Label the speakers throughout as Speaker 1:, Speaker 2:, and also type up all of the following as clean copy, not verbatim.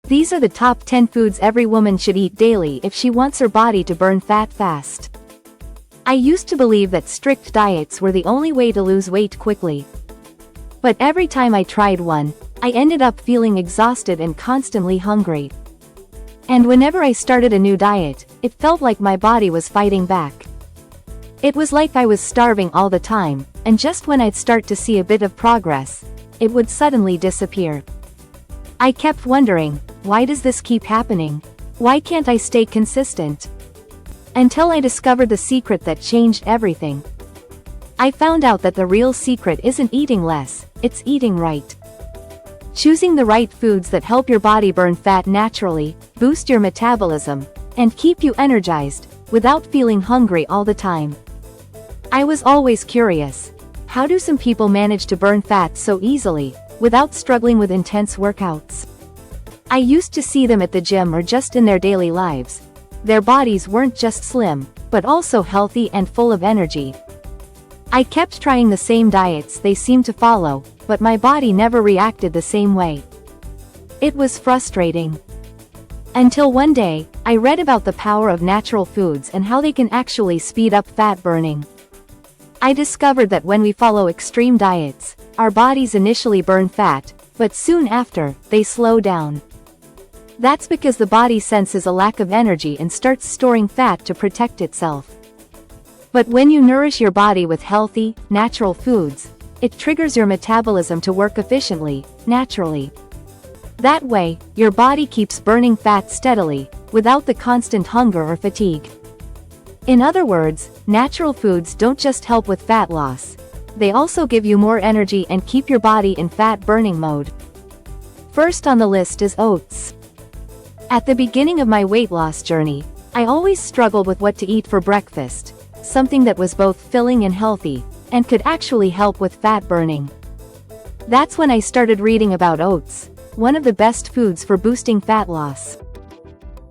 Speaker 1: These are the top 10 foods every woman should eat daily if she wants her body to burn fat fast. I used to believe that strict diets were the only way to lose weight quickly. But every time I tried one, I ended up feeling exhausted and constantly hungry. And whenever I started a new diet, it felt like my body was fighting back. It was like I was starving all the time, and just when I'd start to see a bit of progress, it would suddenly disappear. I kept wondering, why does this keep happening? Why can't I stay consistent? Until I discovered the secret that changed everything. I found out that the real secret isn't eating less, it's eating right. Choosing the right foods that help your body burn fat naturally, boost your metabolism, and keep you energized, without feeling hungry all the time. I was always curious. How do some people manage to burn fat so easily, without struggling with intense workouts? I used to see them at the gym or just in their daily lives. Their bodies weren't just slim, but also healthy and full of energy. I kept trying the same diets they seemed to follow, but my body never reacted the same way. It was frustrating. Until one day, I read about the power of natural foods and how they can actually speed up fat burning. I discovered that when we follow extreme diets, our bodies initially burn fat, but soon after, they slow down. That's because the body senses a lack of energy and starts storing fat to protect itself. But when you nourish your body with healthy, natural foods, it triggers your metabolism to work efficiently, naturally. That way, your body keeps burning fat steadily, without the constant hunger or fatigue. In other words, natural foods don't just help with fat loss. They also give you more energy and keep your body in fat-burning mode. First on the list is oats. At the beginning of my weight loss journey, I always struggled with what to eat for breakfast, something that was both filling and healthy, and could actually help with fat burning. That's when I started reading about oats, one of the best foods for boosting fat loss.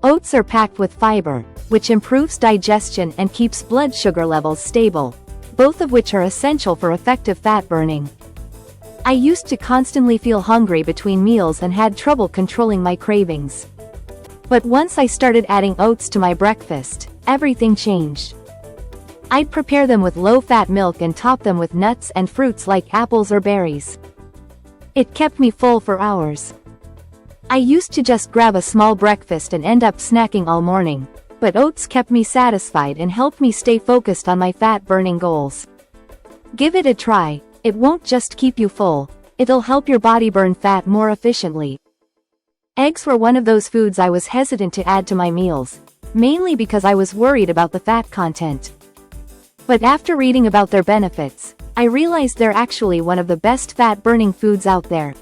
Speaker 1: Oats are packed with fiber, which improves digestion and keeps blood sugar levels stable, both of which are essential for effective fat burning. I used to constantly feel hungry between meals and had trouble controlling my cravings. But once I started adding oats to my breakfast, everything changed. I'd prepare them with low-fat milk and top them with nuts and fruits like apples or berries. It kept me full for hours. I used to just grab a small breakfast and end up snacking all morning, but oats kept me satisfied and helped me stay focused on my fat-burning goals. Give it a try. It won't just keep you full, it'll help your body burn fat more efficiently. Eggs were one of those foods I was hesitant to add to my meals, mainly because I was worried about the fat content. But after reading about their benefits, I realized they're actually one of the best fat-burning foods out there.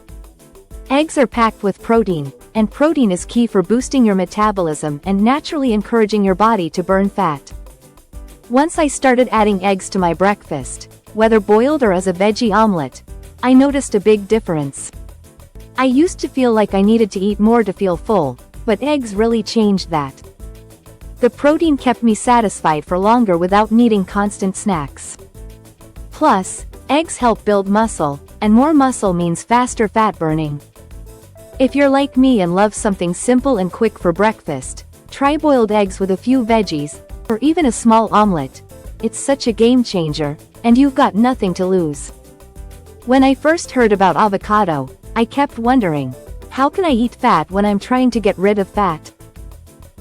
Speaker 1: Eggs are packed with protein, and protein is key for boosting your metabolism and naturally encouraging your body to burn fat. Once I started adding eggs to my breakfast, whether boiled or as a veggie omelet, I noticed a big difference. I used to feel like I needed to eat more to feel full, but eggs really changed that. The protein kept me satisfied for longer without needing constant snacks. Plus, eggs help build muscle, and more muscle means faster fat burning. If you're like me and love something simple and quick for breakfast, try boiled eggs with a few veggies, or even a small omelet. It's such a game changer, and you've got nothing to lose. When I first heard about avocado, I kept wondering, how can I eat fat when I'm trying to get rid of fat?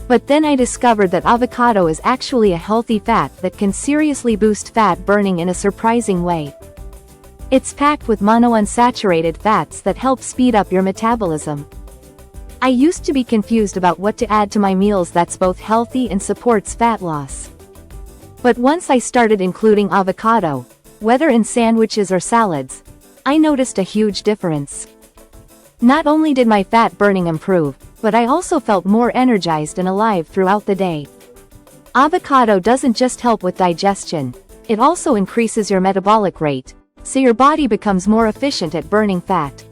Speaker 1: But then I discovered that avocado is actually a healthy fat that can seriously boost fat burning in a surprising way. It's packed with monounsaturated fats that help speed up your metabolism. I used to be confused about what to add to my meals that's both healthy and supports fat loss. But once I started including avocado, whether in sandwiches or salads, I noticed a huge difference. Not only did my fat burning improve, but I also felt more energized and alive throughout the day. Avocado doesn't just help with digestion, it also increases your metabolic rate, so your body becomes more efficient at burning fat.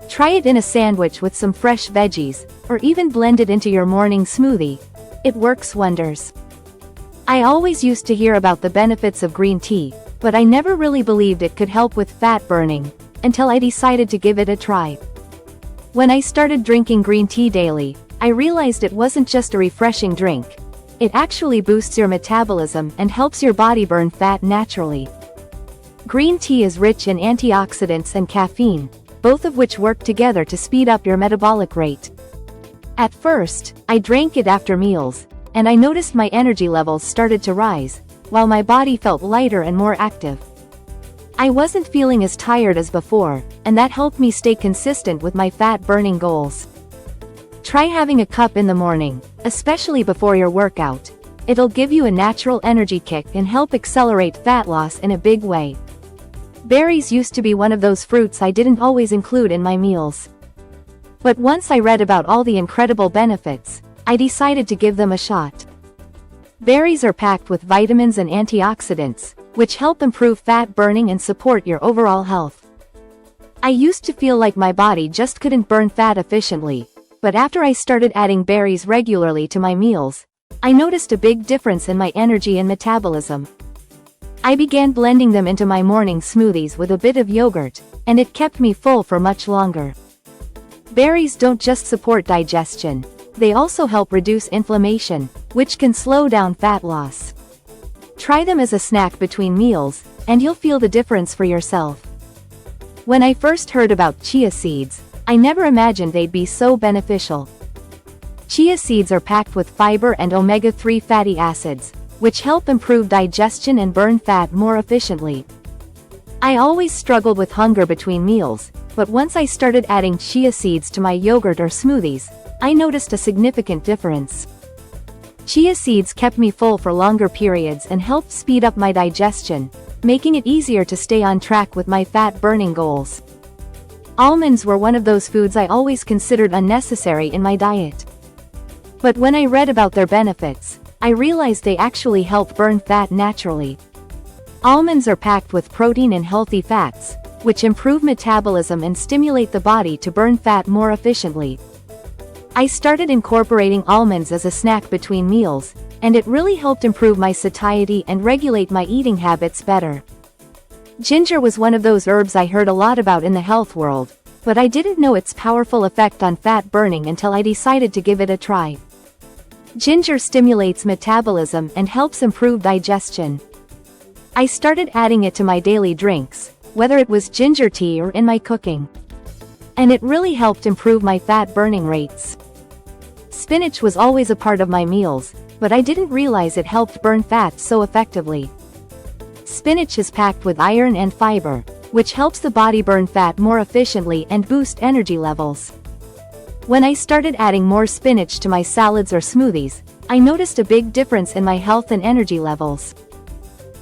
Speaker 1: Try it in a sandwich with some fresh veggies, or even blend it into your morning smoothie. It works wonders. I always used to hear about the benefits of green tea, but I never really believed it could help with fat burning, until I decided to give it a try. When I started drinking green tea daily, I realized it wasn't just a refreshing drink. It actually boosts your metabolism and helps your body burn fat naturally. Green tea is rich in antioxidants and caffeine, both of which work together to speed up your metabolic rate. At first, I drank it after meals, and I noticed my energy levels started to rise, while my body felt lighter and more active. I wasn't feeling as tired as before, and that helped me stay consistent with my fat-burning goals. Try having a cup in the morning, especially before your workout. It'll give you a natural energy kick and help accelerate fat loss in a big way. Berries used to be one of those fruits I didn't always include in my meals. But once I read about all the incredible benefits, I decided to give them a shot. Berries are packed with vitamins and antioxidants, which help improve fat burning and support your overall health. I used to feel like my body just couldn't burn fat efficiently, but after I started adding berries regularly to my meals, I noticed a big difference in my energy and metabolism. I began blending them into my morning smoothies with a bit of yogurt, and it kept me full for much longer. Berries don't just support digestion, they also help reduce inflammation, which can slow down fat loss. Try them as a snack between meals, and you'll feel the difference for yourself. When I first heard about chia seeds, I never imagined they'd be so beneficial. Chia seeds are packed with fiber and omega-3 fatty acids, which help improve digestion and burn fat more efficiently. I always struggled with hunger between meals, but once I started adding chia seeds to my yogurt or smoothies, I noticed a significant difference. Chia seeds kept me full for longer periods and helped speed up my digestion, making it easier to stay on track with my fat-burning goals. Almonds were one of those foods I always considered unnecessary in my diet. But when I read about their benefits, I realized they actually help burn fat naturally. Almonds are packed with protein and healthy fats, which improve metabolism and stimulate the body to burn fat more efficiently. I started incorporating almonds as a snack between meals, and it really helped improve my satiety and regulate my eating habits better. Ginger was one of those herbs I heard a lot about in the health world, but I didn't know its powerful effect on fat burning until I decided to give it a try. Ginger stimulates metabolism and helps improve digestion. I started adding it to my daily drinks, whether it was ginger tea or in my cooking. And it really helped improve my fat burning rates. Spinach was always a part of my meals, but I didn't realize it helped burn fat so effectively. Spinach is packed with iron and fiber, which helps the body burn fat more efficiently and boost energy levels. When I started adding more spinach to my salads or smoothies, I noticed a big difference in my health and energy levels.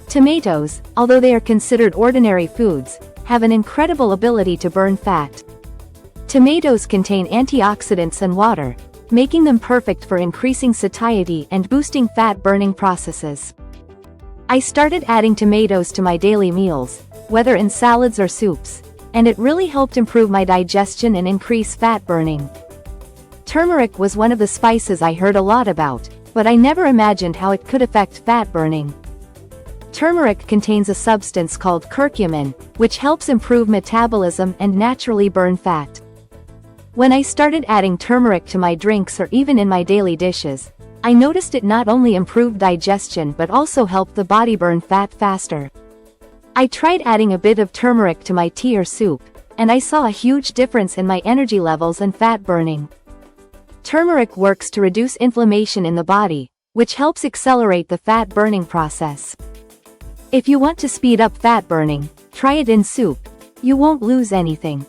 Speaker 1: Tomatoes, although they are considered ordinary foods, have an incredible ability to burn fat. Tomatoes contain antioxidants and water, making them perfect for increasing satiety and boosting fat-burning processes. I started adding tomatoes to my daily meals, whether in salads or soups, and it really helped improve my digestion and increase fat burning. Turmeric was one of the spices I heard a lot about, but I never imagined how it could affect fat burning. Turmeric contains a substance called curcumin, which helps improve metabolism and naturally burn fat. When I started adding turmeric to my drinks or even in my daily dishes, I noticed it not only improved digestion but also helped the body burn fat faster. I tried adding a bit of turmeric to my tea or soup, and I saw a huge difference in my energy levels and fat burning. Turmeric works to reduce inflammation in the body, which helps accelerate the fat burning process. If you want to speed up fat burning, try it in soup. You won't lose anything.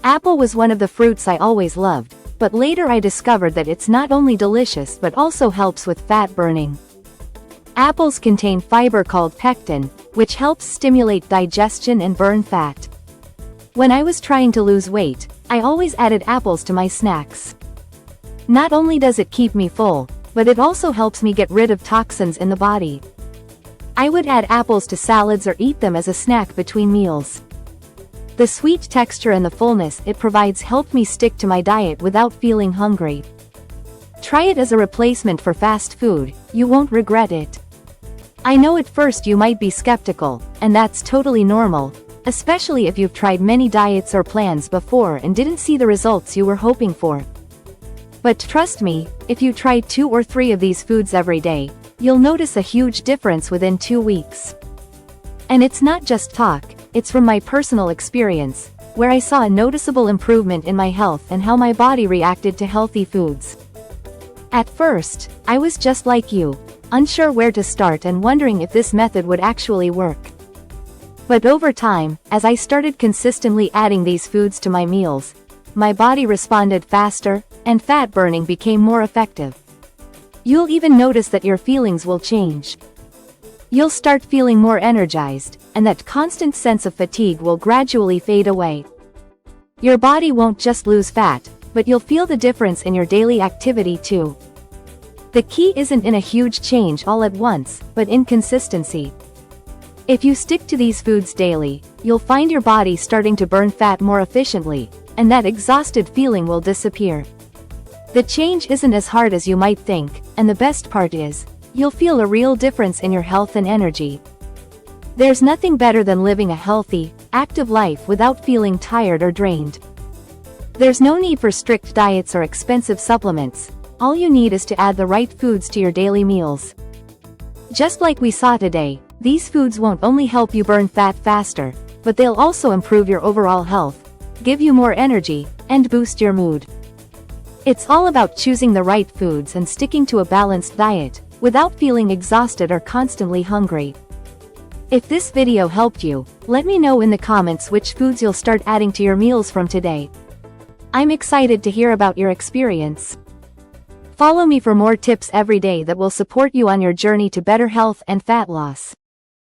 Speaker 1: Apple was one of the fruits I always loved, but later I discovered that it's not only delicious but also helps with fat burning. Apples contain fiber called pectin, which helps stimulate digestion and burn fat. When I was trying to lose weight, I always added apples to my snacks. Not only does it keep me full, but it also helps me get rid of toxins in the body. I would add apples to salads or eat them as a snack between meals. The sweet texture and the fullness it provides helped me stick to my diet without feeling hungry. Try it as a replacement for fast food, you won't regret it. I know at first you might be skeptical, and that's totally normal, especially if you've tried many diets or plans before and didn't see the results you were hoping for. But trust me, if you try 2 or 3 of these foods every day, you'll notice a huge difference within 2 weeks. And it's not just talk, it's from my personal experience, where I saw a noticeable improvement in my health and how my body reacted to healthy foods. At first, I was just like you, unsure where to start and wondering if this method would actually work. But over time, as I started consistently adding these foods to my meals, my body responded faster, and fat burning became more effective. You'll even notice that your feelings will change. You'll start feeling more energized, and that constant sense of fatigue will gradually fade away. Your body won't just lose fat, but you'll feel the difference in your daily activity too. The key isn't in a huge change all at once, but in consistency. If you stick to these foods daily, you'll find your body starting to burn fat more efficiently, and that exhausted feeling will disappear. The change isn't as hard as you might think, and the best part is, you'll feel a real difference in your health and energy. There's nothing better than living a healthy, active life without feeling tired or drained. There's no need for strict diets or expensive supplements. All you need is to add the right foods to your daily meals. Just like we saw today, these foods won't only help you burn fat faster, but they'll also improve your overall health, give you more energy, and boost your mood. It's all about choosing the right foods and sticking to a balanced diet, without feeling exhausted or constantly hungry. If this video helped you, let me know in the comments which foods you'll start adding to your meals from today. I'm excited to hear about your experience. Follow me for more tips every day that will support you on your journey to better health and fat loss.